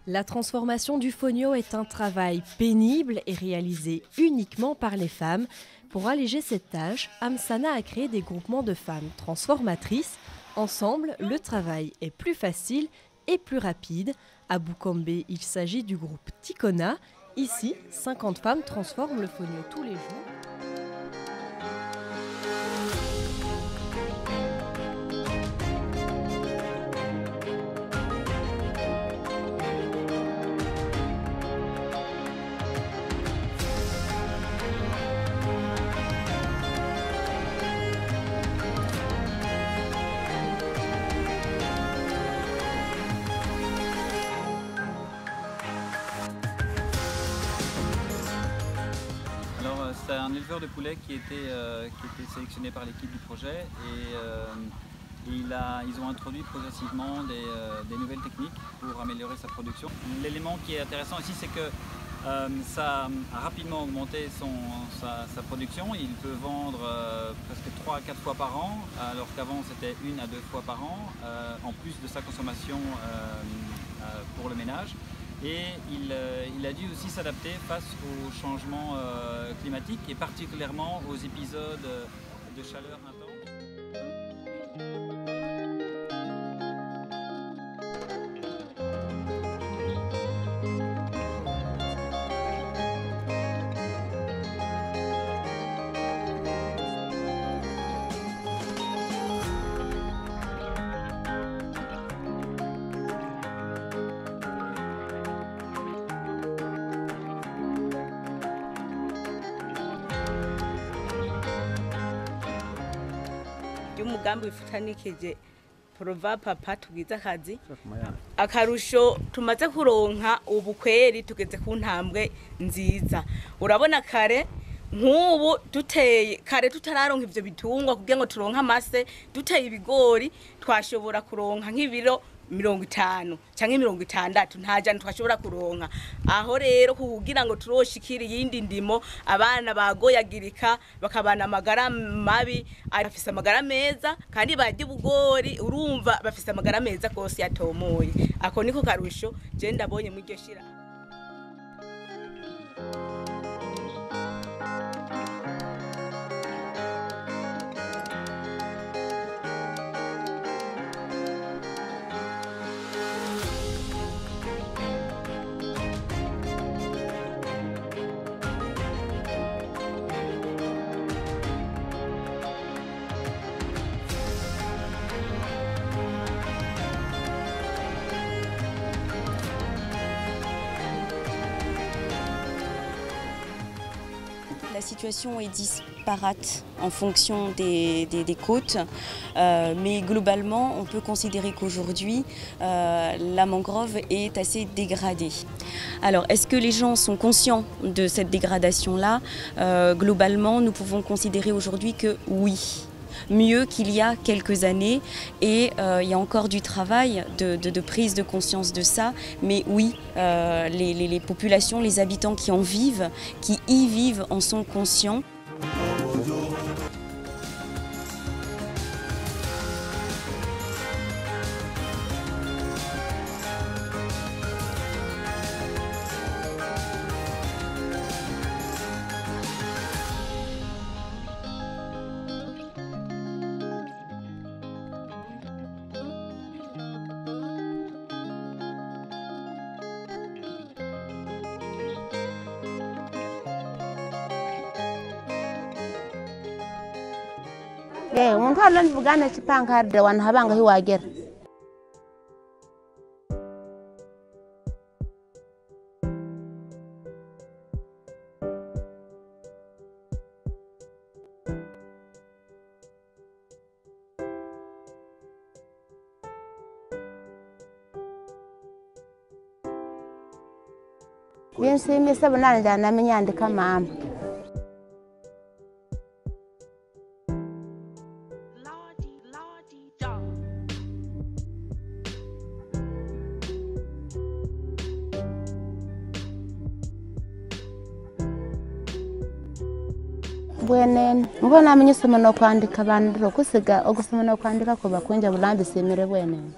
La transformation du fonio est un travail pénible et réalisé uniquement par les femmes. Pour alléger cette tâche, Amsana a créé des groupements de femmes transformatrices. Ensemble, le travail est plus facile et plus rapide. À Boukombe, il s'agit du groupe Tikona. Ici, 50 femmes transforment le fonio tous les jours. C'est un éleveur de poulets qui était sélectionné par l'équipe du projet et ils ont introduit progressivement des nouvelles techniques pour améliorer sa production. L'élément qui est intéressant ici, c'est que ça a rapidement augmenté sa production. Il peut vendre presque 3 à 4 fois par an, alors qu'avant c'était 1 à 2 fois par an, en plus de sa consommation pour le ménage. Et il a dû aussi s'adapter face aux changements climatiques et particulièrement aux épisodes de chaleur intense. umugambi wifutanikeje Prova papa tugize akazi akarusho tumaze kuronka ubukweri tugeze ku ntambwe nziza urabona kare nk'ubu duteye kare tutararonka ivyo bitungwa kugira ngo turonka amase duteye ibigori twashobora kuronka nk'ibiro 50 canke 60 ntajana twashobora kuronka aho rero kugira ngo turoshikira yindi ndimo abana bagoyagirika bakabana amagara mabi afise amagara meza kandi barya ubugori urumva bafise amagara meza kose yatomoye ako niko karusho je ndabonye mu iryo shira. La situation est disparate en fonction des côtes, mais globalement, on peut considérer qu'aujourd'hui, la mangrove est assez dégradée. Alors, est-ce que les gens sont conscients de cette dégradation-là? Globalement, nous pouvons considérer aujourd'hui que oui. Mieux qu'il y a quelques années et il y a encore du travail de prise de conscience de ça, mais oui, les populations, les habitants qui y vivent en sont conscients. Umuntu alon bugana chipanga de wan habanga hiwager Yense mesabana ndana menyandika mama bwenen mbona amenye soma no kwandika bandiro kusiga ogusoma no kwandika ko bakonja bulambi semere bwenen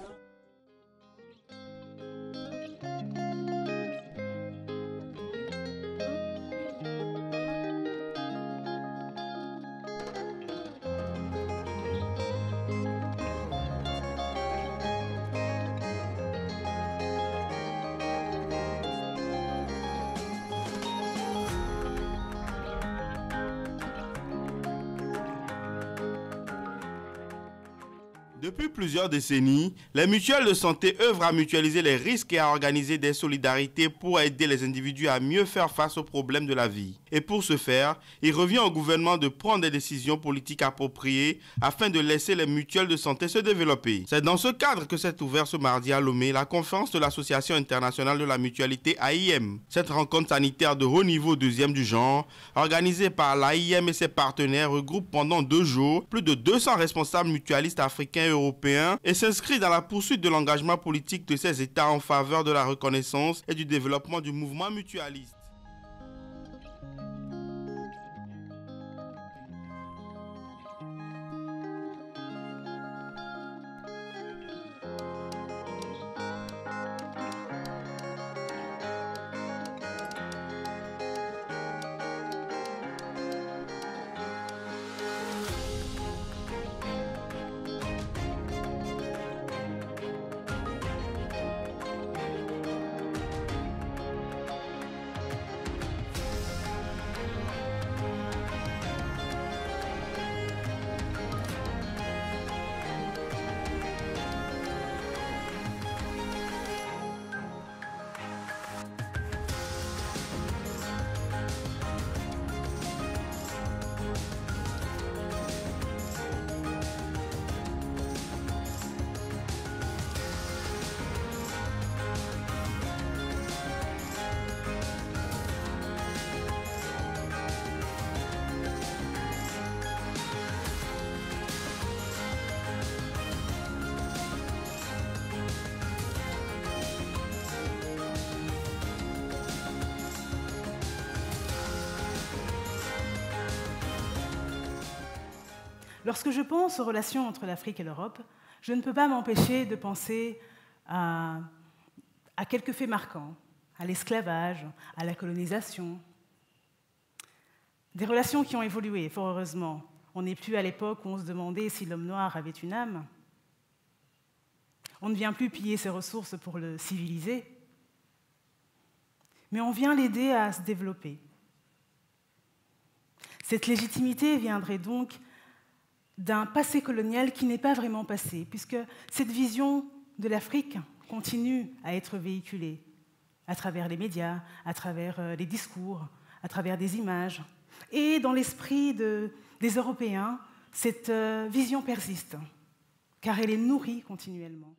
Depuis plusieurs décennies, les mutuelles de santé œuvrent à mutualiser les risques et à organiser des solidarités pour aider les individus à mieux faire face aux problèmes de la vie. Et pour ce faire, il revient au gouvernement de prendre des décisions politiques appropriées afin de laisser les mutuelles de santé se développer. C'est dans ce cadre que s'est ouverte ce mardi à Lomé la conférence de l'Association internationale de la mutualité AIM. Cette rencontre sanitaire de haut niveau deuxième du genre, organisée par l'AIM et ses partenaires, regroupe pendant 2 jours plus de 200 responsables mutualistes africains européens et s'inscrit dans la poursuite de l'engagement politique de ces États en faveur de la reconnaissance et du développement du mouvement mutualiste. Lorsque je pense aux relations entre l'Afrique et l'Europe, je ne peux pas m'empêcher de penser à quelques faits marquants, à l'esclavage, à la colonisation. Des relations qui ont évolué, fort heureusement. On n'est plus à l'époque où on se demandait si l'homme noir avait une âme. On ne vient plus piller ses ressources pour le civiliser, mais on vient l'aider à se développer. Cette légitimité viendrait donc d'un passé colonial qui n'est pas vraiment passé, puisque cette vision de l'Afrique continue à être véhiculée à travers les médias, à travers les discours, à travers des images. Et dans l'esprit des Européens, cette vision persiste, car elle est nourrie continuellement.